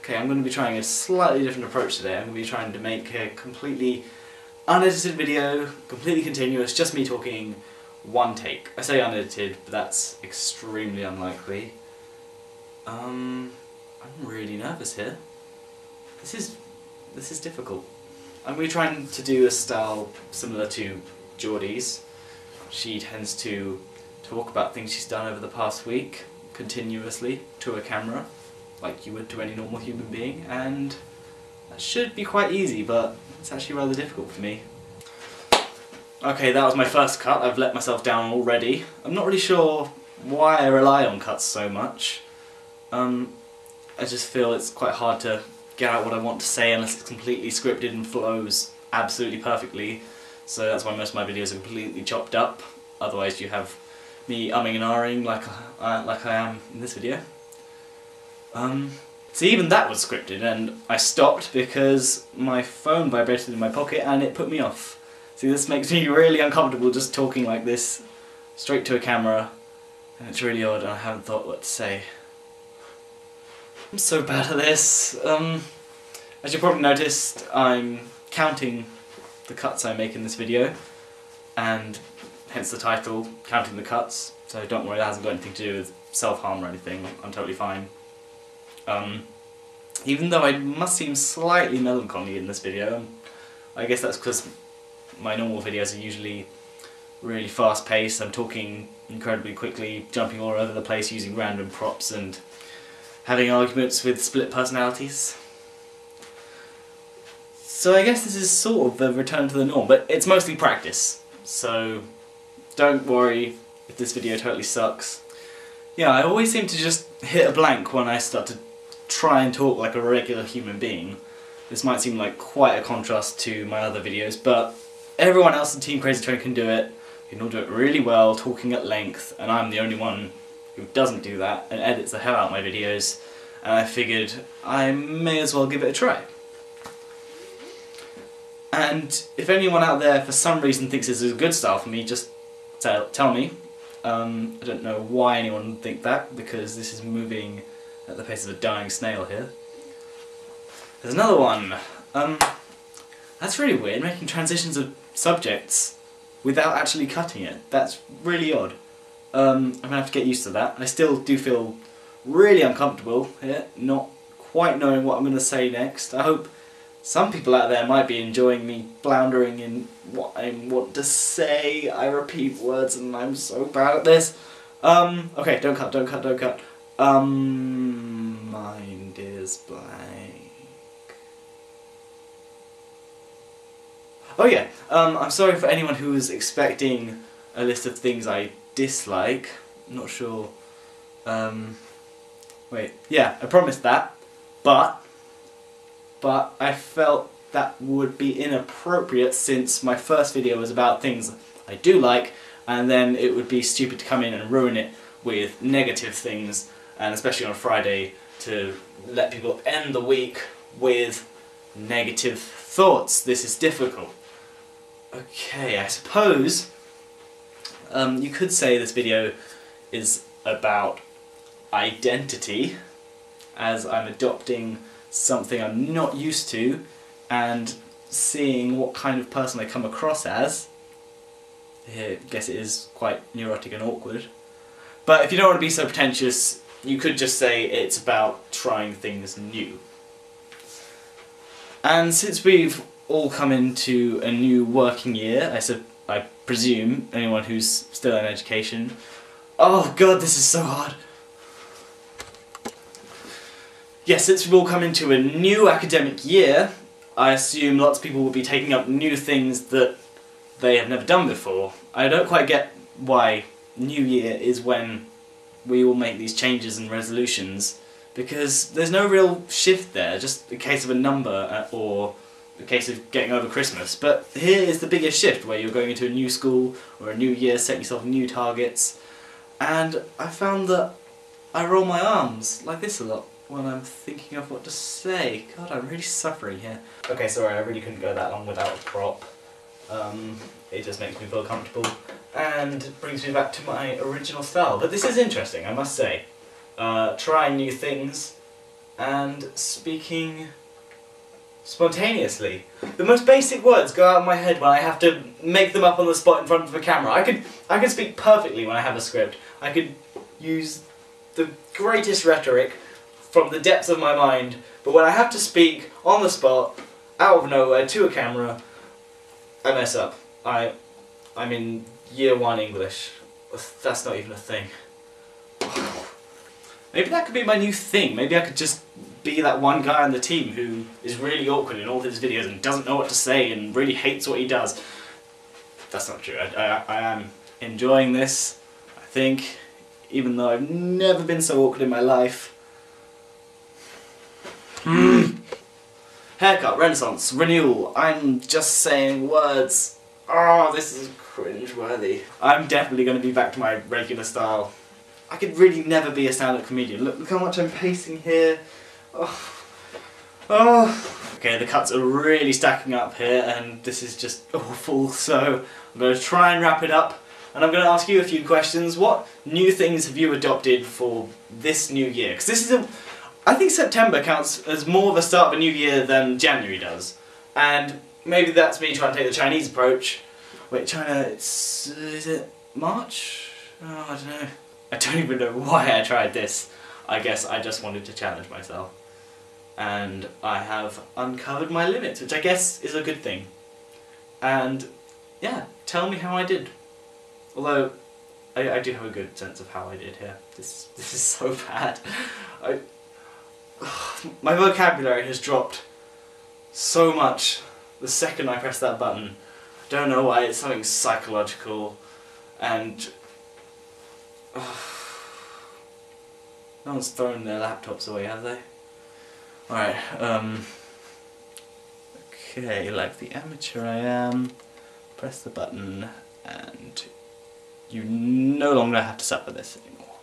Okay, I'm going to be trying a slightly different approach today. I'm going to be trying to make a completely unedited video, completely continuous, just me talking one take. I say unedited, but that's extremely unlikely. I'm really nervous here. This is difficult. I'm going to be trying to do a style similar to Geordie's. She tends to talk about things she's done over the past week, continuously, to a camera, like you would to any normal human being, and that should be quite easy, but it's actually rather difficult for me. Okay, that was my first cut. I've let myself down already. I'm not really sure why I rely on cuts so much. I just feel it's quite hard to get out what I want to say unless it's completely scripted and flows absolutely perfectly. So that's why most of my videos are completely chopped up. Otherwise you have me umming and ahhing like I am in this video. So even that was scripted, and I stopped because my phone vibrated in my pocket and it put me off. See, this makes me really uncomfortable just talking like this, straight to a camera, and it's really odd and I haven't thought what to say. I'm so bad at this. As you probably noticed, I'm counting the cuts I make in this video, and hence the title, Counting the Cuts. So don't worry, that hasn't got anything to do with self-harm or anything, I'm totally fine. Even though I must seem slightly melancholy in this video, I guess that's because my normal videos are usually really fast-paced. I'm talking incredibly quickly, jumping all over the place, using random props and having arguments with split personalities. So I guess this is sort of a return to the norm, but it's mostly practice, so don't worry if this video totally sucks. Yeah, I always seem to just hit a blank when I start to try and talk like a regular human being. This might seem like quite a contrast to my other videos, but everyone else in Team Crazy Train can do it. You can all do it really well, talking at length, and I'm the only one who doesn't do that and edits the hell out of my videos, and I figured I may as well give it a try. And if anyone out there for some reason thinks this is a good style for me, just tell me. I don't know why anyone would think that, because this is moving at the pace of a dying snail here. There's another one. That's really weird, making transitions of subjects without actually cutting it. That's really odd. I'm gonna have to get used to that. I still do feel really uncomfortable here, not quite knowing what I'm gonna say next. I hope some people out there might be enjoying me floundering in what I want to say. I repeat words and I'm so bad at this. Okay, don't cut. Mind is blank. Oh yeah, I'm sorry for anyone who was expecting a list of things I dislike. I'm not sure. Wait, yeah, I promised that, but I felt that would be inappropriate since my first video was about things I do like, and then it would be stupid to come in and ruin it with negative things, and especially on a Friday, to let people end the week with negative thoughts. This is difficult. Okay, I suppose you could say this video is about identity, as I'm adopting something I'm not used to and seeing what kind of person I come across as. I guess it is quite neurotic and awkward. But if you don't want to be so pretentious, you could just say it's about trying things new. And since we've all come into a new working year, I presume anyone who's still in education. Oh god, this is so hard. Yes, since we've all come into a new academic year, I assume lots of people will be taking up new things that they have never done before. I don't quite get why New Year is when we all make these changes and resolutions, because there's no real shift there, just a case of a number or a case of getting over Christmas. But here is the biggest shift, where you're going into a new school or a new year, setting yourself new targets, and I found that I roll my arms like this a lot when I'm thinking of what to say. God, I'm really suffering here. Okay, sorry, I really couldn't go that long without a prop. It just makes me feel comfortable and brings me back to my original style. But this is interesting, I must say. Trying new things and speaking spontaneously. The most basic words go out of my head when I have to make them up on the spot in front of a camera. I could speak perfectly when I have a script. I could use the greatest rhetoric from the depths of my mind, but when I have to speak on the spot, out of nowhere, to a camera, I mess up. I'm in year 1 English. That's not even a thing. Maybe that could be my new thing. Maybe I could just be that one guy on the team who is really awkward in all his videos and doesn't know what to say and really hates what he does. That's not true. I am enjoying this, I think, even though I've never been so awkward in my life. Haircut, renaissance, renewal. I'm just saying words. Oh, this is cringe-worthy. I'm definitely going to be back to my regular style. I could really never be a stand-up comedian. Look how much I'm pacing here. Oh. Okay, the cuts are really stacking up here and this is just awful, so I'm going to try and wrap it up and I'm going to ask you a few questions. What new things have you adopted for this new year? Because this is I think September counts as more of a start of a new year than January does. And maybe that's me trying to take the Chinese approach. Wait, China, is it March? Oh, I don't know. I don't even know why I tried this. I guess I just wanted to challenge myself. And I have uncovered my limits, which I guess is a good thing. And yeah, tell me how I did. Although, I do have a good sense of how I did here. This is so bad. My vocabulary has dropped so much the second I press that button. I don't know why, it's something psychological and no one's thrown their laptops away, have they? Alright, okay, like the amateur I am, press the button and you no longer have to suffer this anymore.